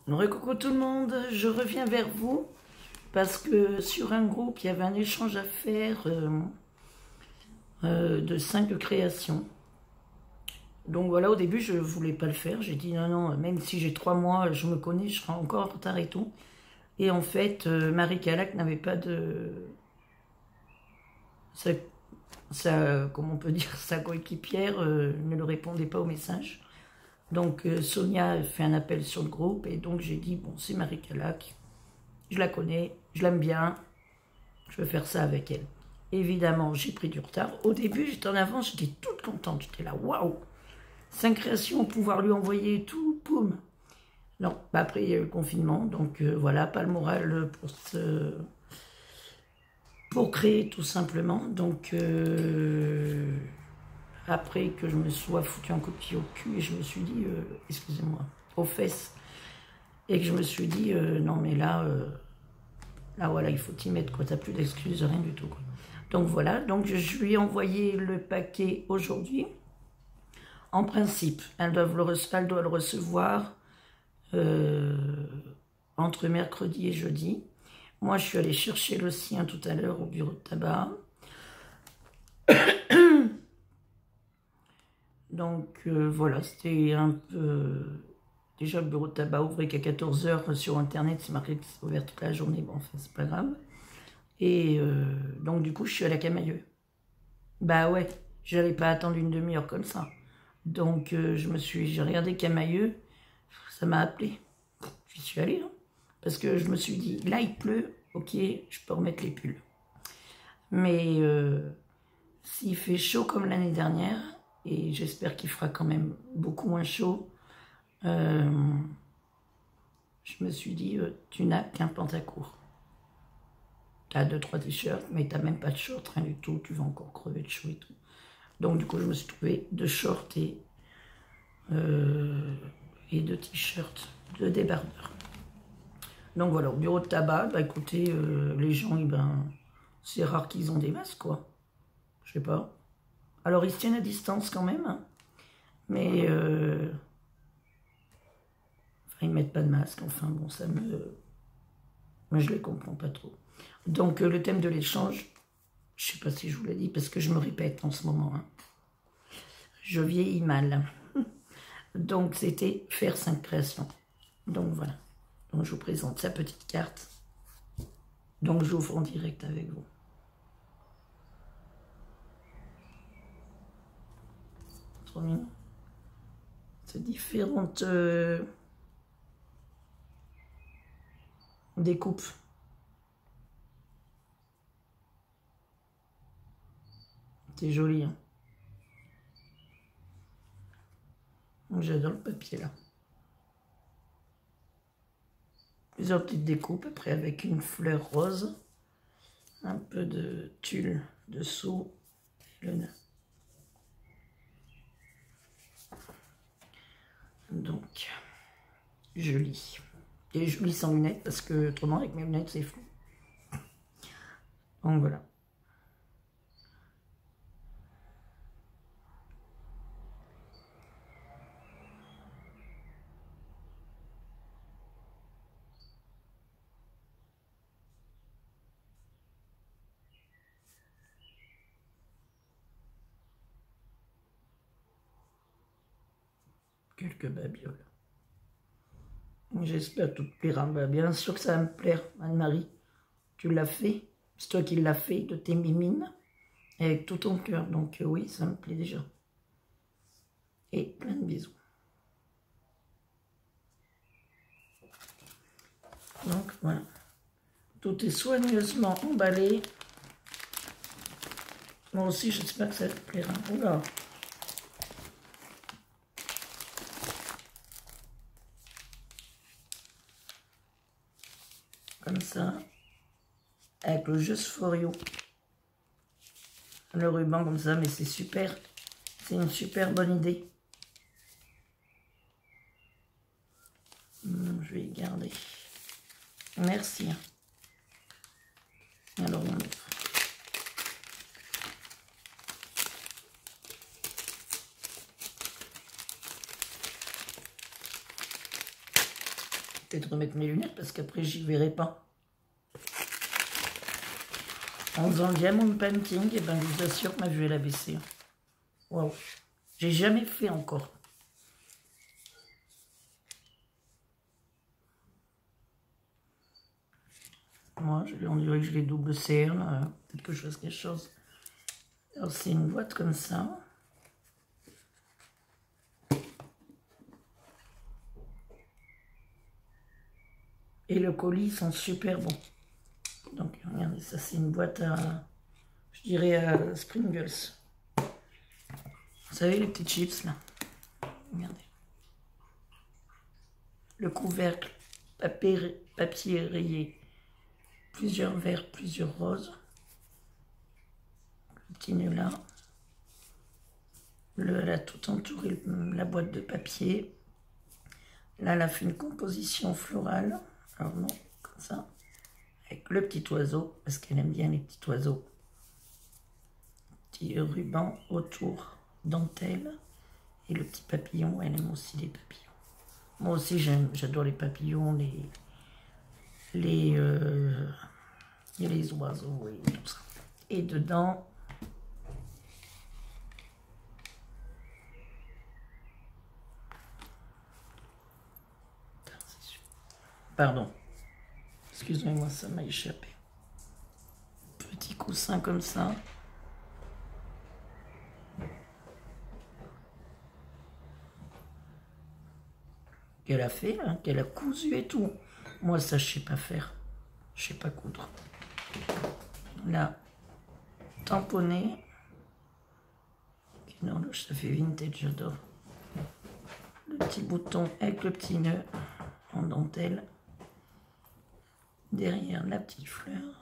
Coucou tout le monde, je reviens vers vous parce que sur un groupe, il y avait un échange à faire de 5 créations. Donc voilà, au début, je voulais pas le faire. J'ai dit non, même si j'ai 3 mois, je me connais, je serai encore en retard et tout. Et en fait, Marie Calac n'avait pas de... comment on peut dire, sa coéquipière ne le répondait pas au message. Donc Sonia a fait un appel sur le groupe et donc j'ai dit, bon, c'est Marie Calac, je la connais, je l'aime bien, je veux faire ça avec elle. Évidemment, j'ai pris du retard. Au début, j'étais en avance, j'étais toute contente, j'étais là, waouh, 5 créations, pouvoir lui envoyer tout, poum. Non, bah après il y a eu le confinement, donc voilà, pas le moral pour créer tout simplement. Donc après que je me sois foutu un coup de pied au cul et je me suis dit, excusez-moi, aux fesses, et que je me suis dit, non mais là voilà, il faut t'y mettre, quoi, t'as plus d'excuses, rien du tout, quoi. Donc voilà, donc je lui ai envoyé le paquet aujourd'hui. En principe, elle doit le recevoir entre mercredi et jeudi. Moi, je suis allée chercher le sien tout à l'heure au bureau de tabac. Donc voilà, c'était un peu... Déjà, le bureau de tabac ouvrait qu'à 14 h sur Internet, c'est marqué que c'est ouvert toute la journée. Bon, enfin, c'est pas grave. Et donc, du coup, je suis à la Camailleux. Bah ouais, j'avais pas attendu une demi-heure comme ça. Donc, j'ai regardé Camailleux, ça m'a appelé. J'y suis allée, hein, parce que je me suis dit, là, il pleut, ok, je peux remettre les pulls. Mais s'il fait chaud comme l'année dernière, et j'espère qu'il fera quand même beaucoup moins chaud, je me suis dit, tu n'as qu'un pantacourt. Tu as 2-3 t-shirts, mais tu n'as même pas de short, rien du tout, tu vas encore crever de chaud et tout. Donc du coup, je me suis trouvé 2 shorts et 2 t-shirts, 2 débardeurs. Donc voilà, au bureau de tabac, bah écoutez, les gens, c'est rare qu'ils ont des masques, quoi. Je sais pas. Alors ils se tiennent à distance quand même, hein, mais enfin, ils mettent pas de masque, enfin bon, moi je les comprends pas trop. Donc le thème de l'échange, je sais pas si je vous l'ai dit, parce que je me répète en ce moment, hein. Je vieillis mal. Donc c'était faire 5 créations. Donc voilà. Donc je vous présente sa petite carte. Donc j'ouvre en direct avec vous. Trop mignon. C'est différentes découpes. C'est joli, hein. J'adore le papier là. Plusieurs petites découpes, après avec une fleur rose, un peu de tulle dessous, et le nœud. Donc, je lis. Et je lis sans lunettes parce que autrement avec mes lunettes c'est flou. Donc voilà. Quelques babioles. J'espère que tout te plaira. Bah, bien sûr que ça va me plaire, Anne-Marie. Tu l'as fait. C'est toi qui l'as fait de tes mimines. Avec tout ton cœur. Donc oui, ça me plaît déjà. Et plein de bisous. Donc voilà. Tout est soigneusement emballé. Moi aussi, j'espère que ça te plaira. Oula. Comme ça. Avec le Just for You. Le ruban comme ça, mais c'est super. C'est une super bonne idée. Je vais y garder. Merci. Alors on ouvre. peut-être remettre mes lunettes parce qu'après j'y verrai pas. En faisant le diamond painting, et ben je vous assure que ma vue elle a baissé. Waouh, j'ai jamais fait encore. Moi, on dirait que je les double cerne. Peut-être que je fasse quelque chose. Alors c'est une boîte comme ça. Et le colis sont super bons. Donc regardez, ça c'est une boîte à, je dirais à Springles. Vous savez les petits chips là. Regardez. Le couvercle, papier rayé. Plusieurs verts, plusieurs roses. Le petit nœud là. Elle a tout entouré la boîte de papier. Là, elle a fait une composition florale. Alors non, comme ça. Avec le petit oiseau, parce qu'elle aime bien les petits oiseaux. Petit ruban autour, dentelle. Et le petit papillon, elle aime aussi les papillons. Moi aussi, j'adore les papillons, les oiseaux et tout ça. Et dedans, pardon, excusez-moi, ça m'a échappé. Petit coussin comme ça. Qu'elle a fait, hein, qu'elle a cousu et tout. Moi, ça, je sais pas faire. Je sais pas coudre. Là, tamponné. Non, là, ça fait vintage, j'adore. Le petit bouton avec le petit nœud en dentelle. Derrière, la petite fleur.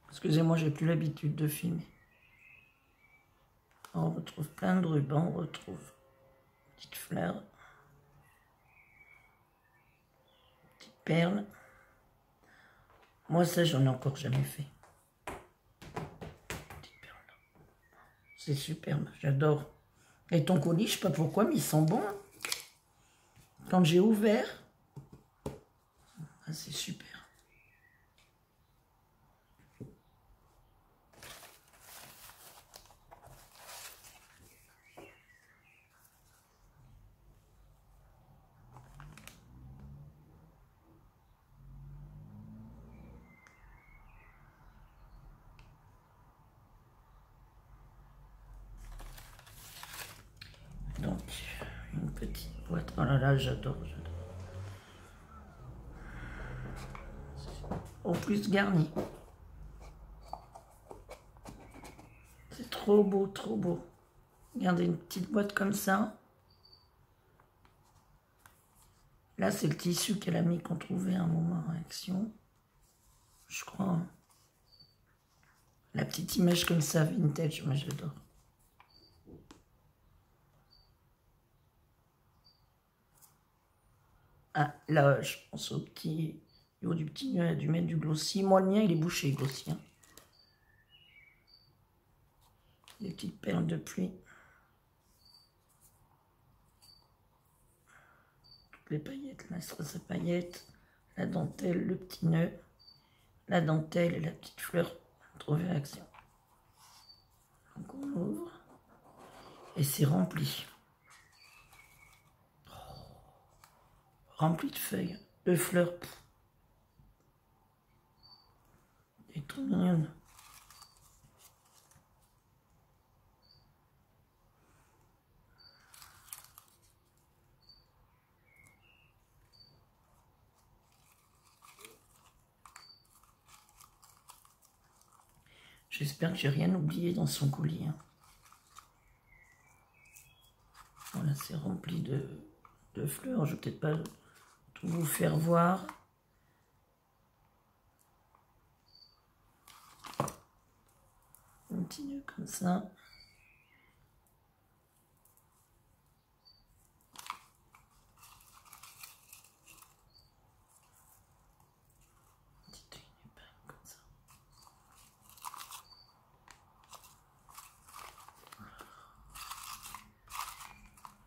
Excusez-moi, j'ai plus l'habitude de filmer. On retrouve plein de rubans, on retrouve petite fleur, petite perle. Moi, ça, j'en ai encore jamais fait. Petite perle. C'est superbe, j'adore. Et ton colis, je sais pas pourquoi, mais il sent bon. Hein. Quand j'ai ouvert, ah, c'est super. Donc, une petite boîte. Oh là là, j'adore, j'adore. Au plus garni. C'est trop beau, trop beau. Regardez, une petite boîte comme ça. Là, c'est le tissu qu'elle a mis, qu'on trouvait à un moment en réaction. Je crois. Hein. La petite image comme ça, vintage, moi j'adore. Ah, là, je pense au petit... Au du petit nœud, elle a dû mettre du glossy. Moi, le mien, il est bouché, le glossy. Hein. Les petites perles de pluie. Toutes les paillettes, là, ces paillettes. La dentelle, le petit nœud. La dentelle et la petite fleur. Trop réaction. Donc, on ouvre. Et c'est rempli. Rempli de feuilles, de fleurs. Elle est trop mignonne. J'espère que j'ai rien oublié dans son colis. Hein. Voilà, c'est rempli de fleurs. Je vais peut-être pas tout vous faire voir. Un petit nœud comme ça.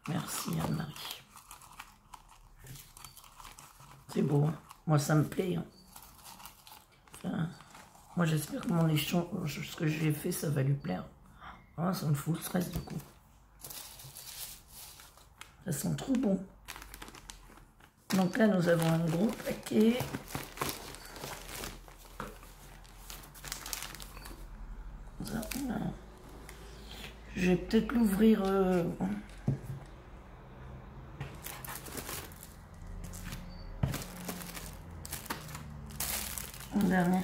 Merci Anne-Marie. C'est beau, hein. Moi ça me plaît. Hein. Enfin, moi j'espère que mon échange, ce que j'ai fait, ça va lui plaire. Oh, ça me fout le stress du coup. Ça sent trop bon. Donc là nous avons un gros paquet. Je vais peut-être l'ouvrir en dernier.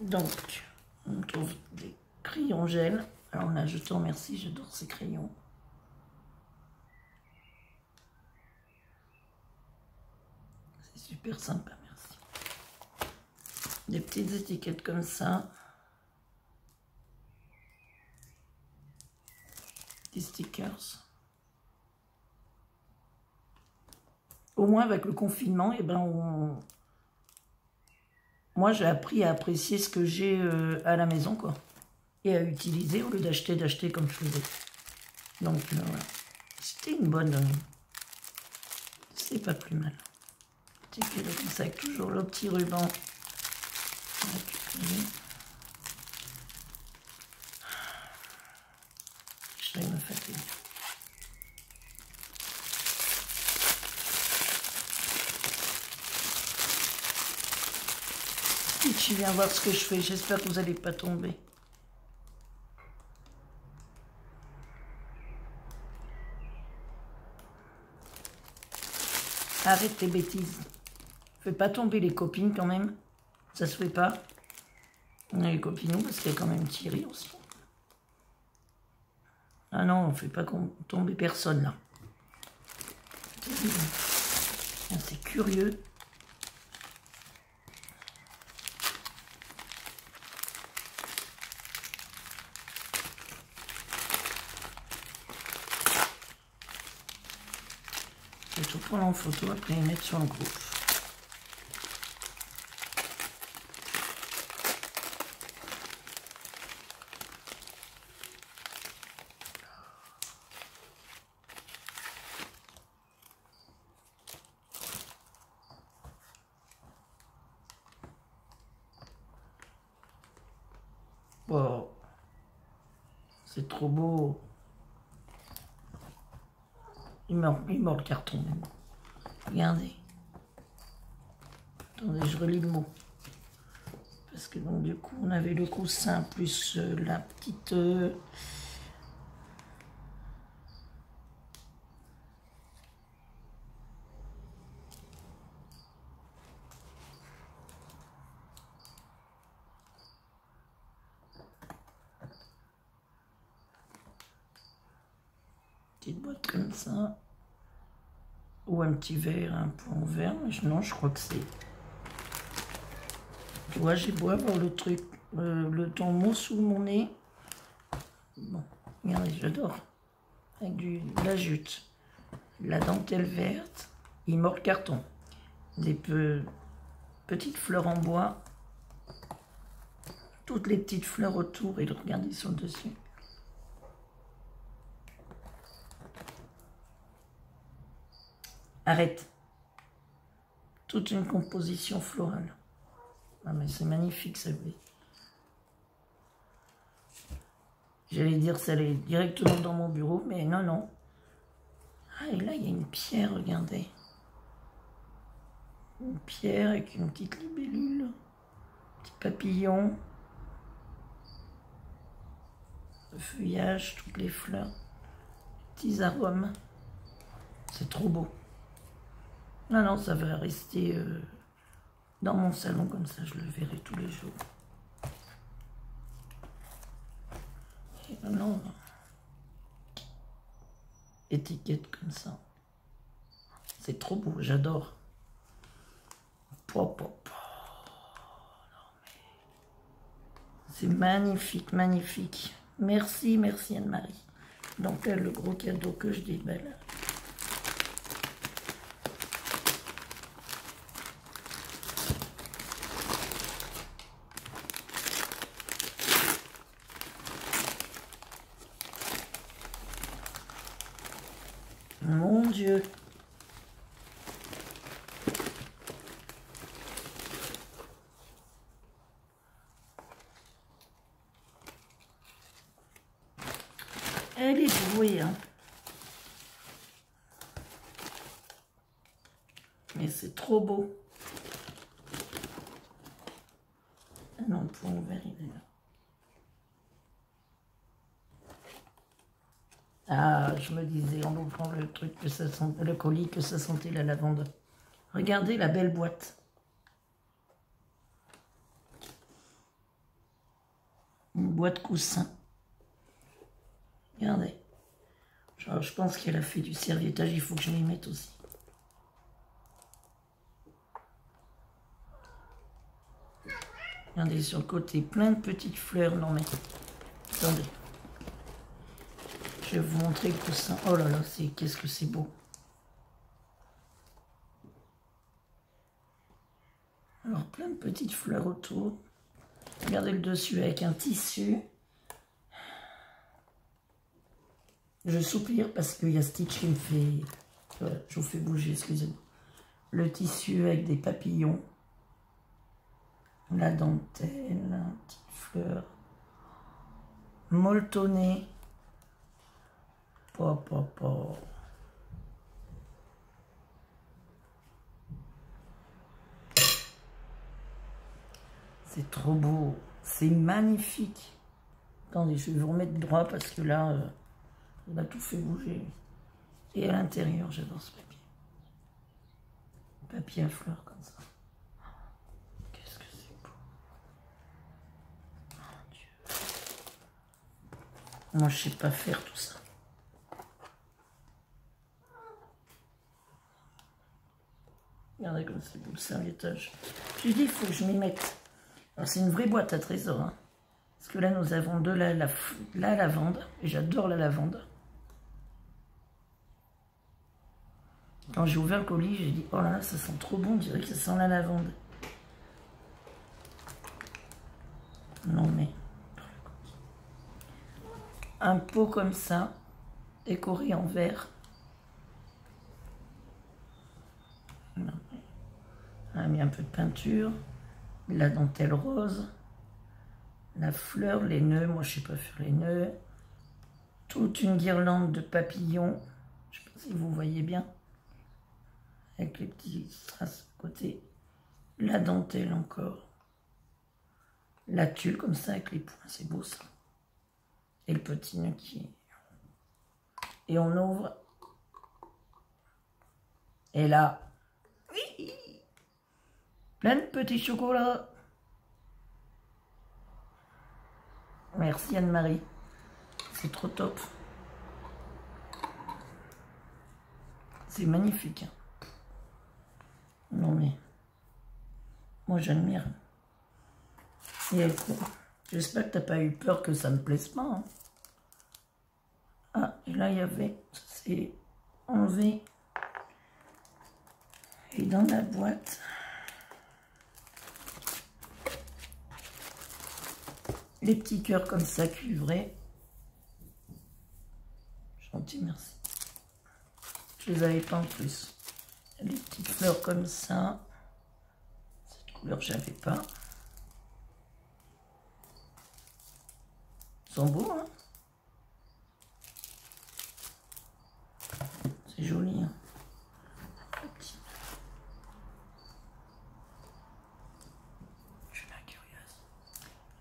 Donc, on trouve des crayons gel. Alors là, je te remercie, j'adore ces crayons. C'est super sympa, merci. Des petites étiquettes comme ça. Des stickers. Au moins, avec le confinement, eh ben, moi, j'ai appris à apprécier ce que j'ai à la maison, quoi. Et à utiliser au lieu d'acheter comme je faisais. Donc, voilà. C'était une bonne... c'est pas plus mal. C'est comme ça, avec toujours le petit ruban. Je vais me fatiguer. Et tu viens voir ce que je fais. J'espère que vous n'allez pas tomber. Arrête tes bêtises. Fais pas tomber les copines quand même. Ça se fait pas. On a les copinons parce qu'il y a quand même Thierry aussi. Ah non, on fait pas tomber personne là. C'est curieux. Je vais tout prendre en photo après les mettre sur le groupe. Wow. C'est trop beau. Il mord le carton même. Regardez. Attendez, je relis le mot. Parce que donc du coup, on avait le coussin plus la petite... petite boîte comme ça. Ou un petit verre, un peu en verre. Non, je crois que c'est... Tu vois, j'ai beau avoir le truc, le ton mot sous mon nez. Bon, regardez, j'adore. Avec de la jute, la dentelle verte, il mord le carton. Des petites fleurs en bois. Toutes les petites fleurs autour, et regardez, ils sont dessus. Arrête. Toute une composition florale. Ah mais c'est magnifique ça. J'allais dire ça allait directement dans mon bureau, mais non, non. Ah et là il y a une pierre, regardez. Une pierre avec une petite libellule. Un petit papillon. Le feuillage, toutes les fleurs. Petits arômes. C'est trop beau. Non, non, ça va rester dans mon salon, comme ça je le verrai tous les jours. Et non, non. Étiquette comme ça. C'est trop beau, j'adore. C'est magnifique, magnifique. Merci, merci Anne-Marie. Donc là, le gros cadeau que je déballe. Elle est douée, hein. Mais c'est trop beau. Ah non, le point ouvert, il est là. Ah, je me disais en ouvrant le truc que ça sent, le colis, que ça sentait la lavande. Regardez la belle boîte. Une boîte coussin. Regardez. Genre, je pense qu'elle a fait du serviettage, il faut que je m'y mette aussi. Regardez sur le côté, plein de petites fleurs. Non mais, attendez. Je vais vous montrer le coussin. Oh là là, qu'est-ce que c'est beau. Alors, plein de petites fleurs autour. Regardez le dessus avec un tissu. Je soupire parce qu'il y a Stitch qui me fait... Voilà, je vous fais bouger, excusez-moi. Le tissu avec des papillons. La dentelle, petite fleur. Molletonné. Pop. C'est trop beau. C'est magnifique. Attendez, je vais vous remettre droit parce que là, il a tout fait bouger. Et à l'intérieur, j'adore ce papier. Papier à fleurs comme ça. Qu'est-ce que c'est beau. Mon Dieu. Moi, je sais pas faire tout ça. Regardez comme c'est beau le serviettage. J'ai dit, il faut que je m'y mette. Alors, c'est une vraie boîte à trésors. Hein. Parce que là, nous avons de la lavande. Et j'adore la lavande. Quand j'ai ouvert le colis, j'ai dit, oh là là, ça sent trop bon. Je dirais que ça sent la lavande. Non, mais... Un pot comme ça, décoré en verre. On a mis un peu de peinture, la dentelle rose, la fleur, les nœuds, moi je sais pas faire les nœuds, toute une guirlande de papillons, je sais pas si vous voyez bien, avec les petits strass à côté, la dentelle encore, la tulle comme ça avec les points, c'est beau ça, et le petit nœud qui... Et on ouvre, et là, oui, plein de petits chocolats. Merci Anne-Marie. C'est trop top. C'est magnifique. Non mais... Moi j'admire. Et j'espère que t'as pas eu peur que ça me plaise pas. Hein. Ah, et là il y avait... C'est enlevé. Et dans la boîte... Les petits cœurs comme ça, cuivrés. Gentil, merci. Je les avais pas en plus. Les petites fleurs comme ça. Cette couleur, j'avais pas. Ils sont beaux, hein. C'est joli, hein. Je suis bien curieuse.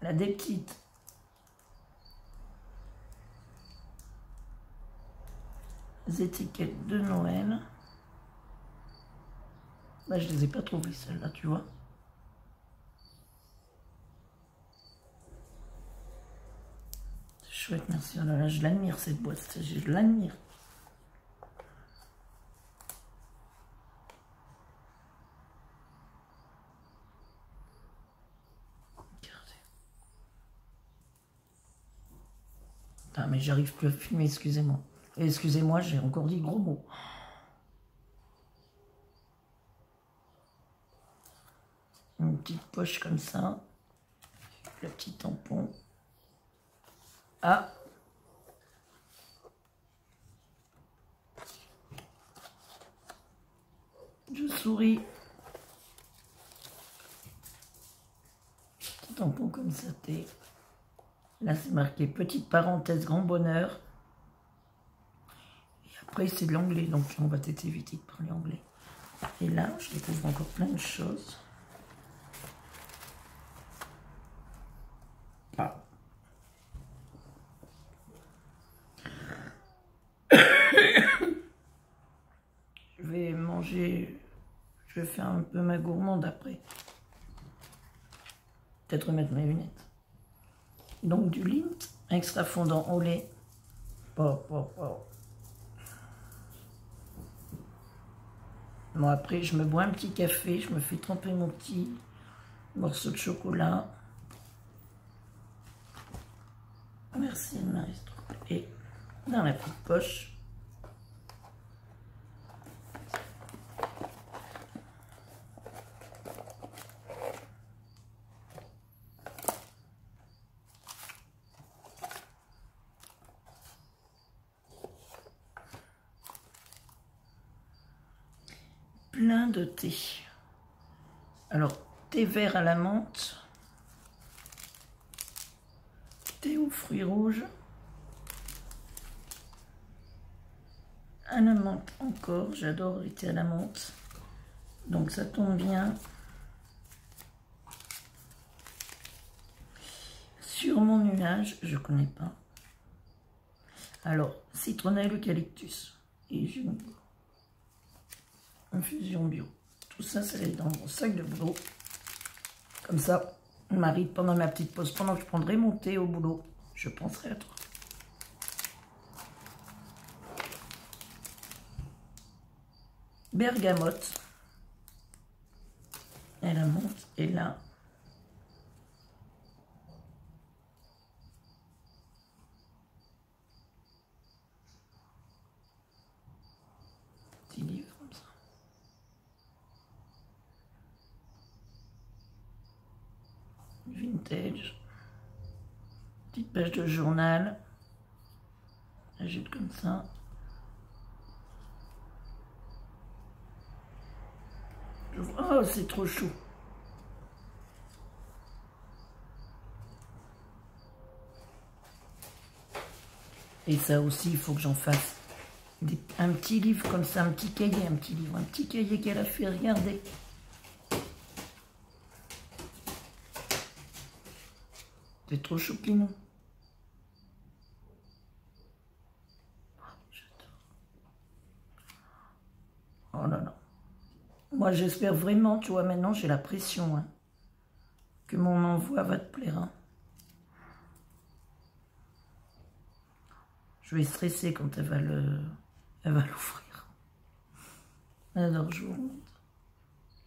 Là, des petites. Étiquettes de Noël. Là, je les ai pas trouvées, celles-là, tu vois. C'est chouette, merci. Oh là là, je l'admire, cette boîte. Je l'admire. Regardez. Ah, mais j'arrive plus à filmer, excusez-moi. Excusez-moi, j'ai encore dit gros mots. Une petite poche comme ça. Le petit tampon. Ah! Je souris. Petit tampon comme ça. Là, c'est marqué petite parenthèse grand bonheur. Après, c'est de l'anglais, donc on va peut-être éviter de parler anglais. Et là, je découvre encore plein de choses. Ah. Je vais manger, je vais faire un peu ma gourmande après. Peut-être remettre mes lunettes. Donc du Lindt, extra fondant au lait. Bon, après, je me bois un petit café, je me fais tremper mon petit morceau de chocolat. Merci, Marie. Et dans la petite poche. Plein de thé. Alors, thé vert à la menthe, thé aux fruits rouges, à la menthe encore, j'adore les thés à la menthe, donc ça tombe bien. Sur mon nuage, je connais pas. Alors, citronnelle, eucalyptus et gingembre. Infusion bio. Tout ça, ça va être dans mon sac de boulot. Comme ça, Marie, pendant ma petite pause, pendant que je prendrai mon thé au boulot, je penserai à toi. Bergamote. Et la menthe est là. Petit livre comme ça. Vintage. Petite page de journal. J'ajoute comme ça. Oh, c'est trop chaud. Et ça aussi, il faut que j'en fasse un petit livre comme ça, un petit cahier, un petit cahier qu'elle a fait, regardez. C'est trop choupinou. Oh là là. Moi, j'espère vraiment, tu vois, maintenant, j'ai la pression, hein, que mon envoi va te plaire. Hein. Je vais stresser quand elle va l'ouvrir. Alors, je vous montre.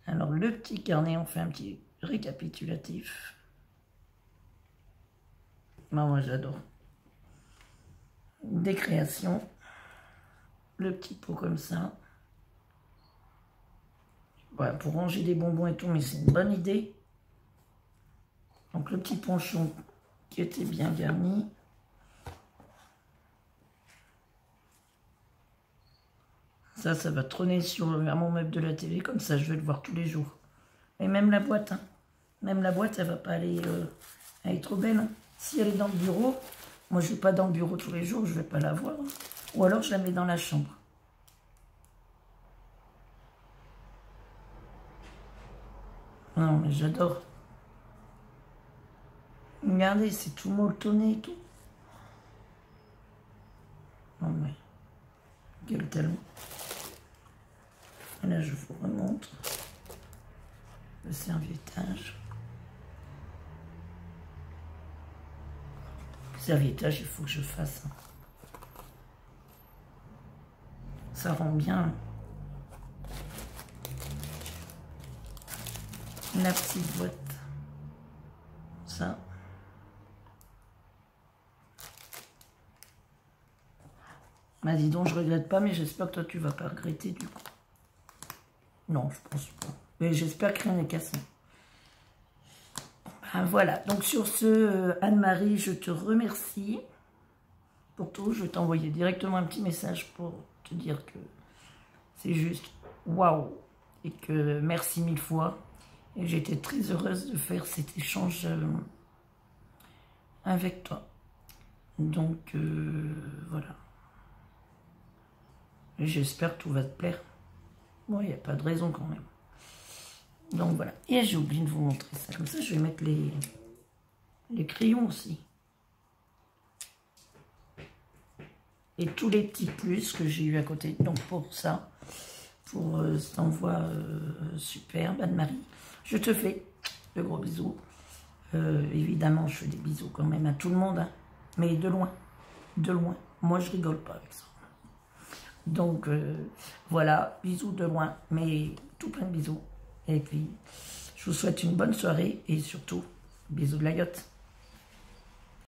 Alors, le petit carnet, on fait un petit récapitulatif. Moi, j'adore. Des créations. Le petit pot comme ça. Voilà, pour ranger des bonbons et tout, mais c'est une bonne idée. Donc, le petit ponchon qui était bien garni. Ça va trôner sur mon meuble de la télé, comme ça je vais le voir tous les jours. Et même la boîte, hein. Même la boîte, elle va pas aller, elle est trop belle. Hein. Si elle est dans le bureau, moi je vais pas dans le bureau tous les jours, je vais pas la voir. Hein. Ou alors je la mets dans la chambre. Non mais j'adore. Regardez, c'est tout molletonné et tout. Non mais, quel talent. Et là je vous remontre le serviettage. Le serviettage, il faut que je fasse. Ça rend bien. La petite boîte. Ça. Bah dis donc, je regrette pas, mais j'espère que toi tu vas pas regretter du coup. Non, je pense pas. Mais j'espère que rien n'est cassé. Ben voilà, donc sur ce, Anne-Marie, je te remercie pour tout. Je vais t'envoyer directement un petit message pour te dire que c'est juste waouh et que merci mille fois. Et j'étais très heureuse de faire cet échange avec toi. Donc voilà. Et j'espère que tout va te plaire. Bon, il n'y a pas de raison quand même. Donc voilà. Et j'ai oublié de vous montrer ça. Comme ça, je vais mettre les crayons aussi. Et tous les petits plus que j'ai eu à côté. Donc pour ça, pour cet envoi superbe, Anne-Marie, je te fais de gros bisous. Évidemment, je fais des bisous quand même à tout le monde, hein, mais de loin, de loin. Moi, je rigole pas avec ça. Donc voilà, bisous de loin, mais tout plein de bisous. Et puis, je vous souhaite une bonne soirée et surtout, bisous de la yacht.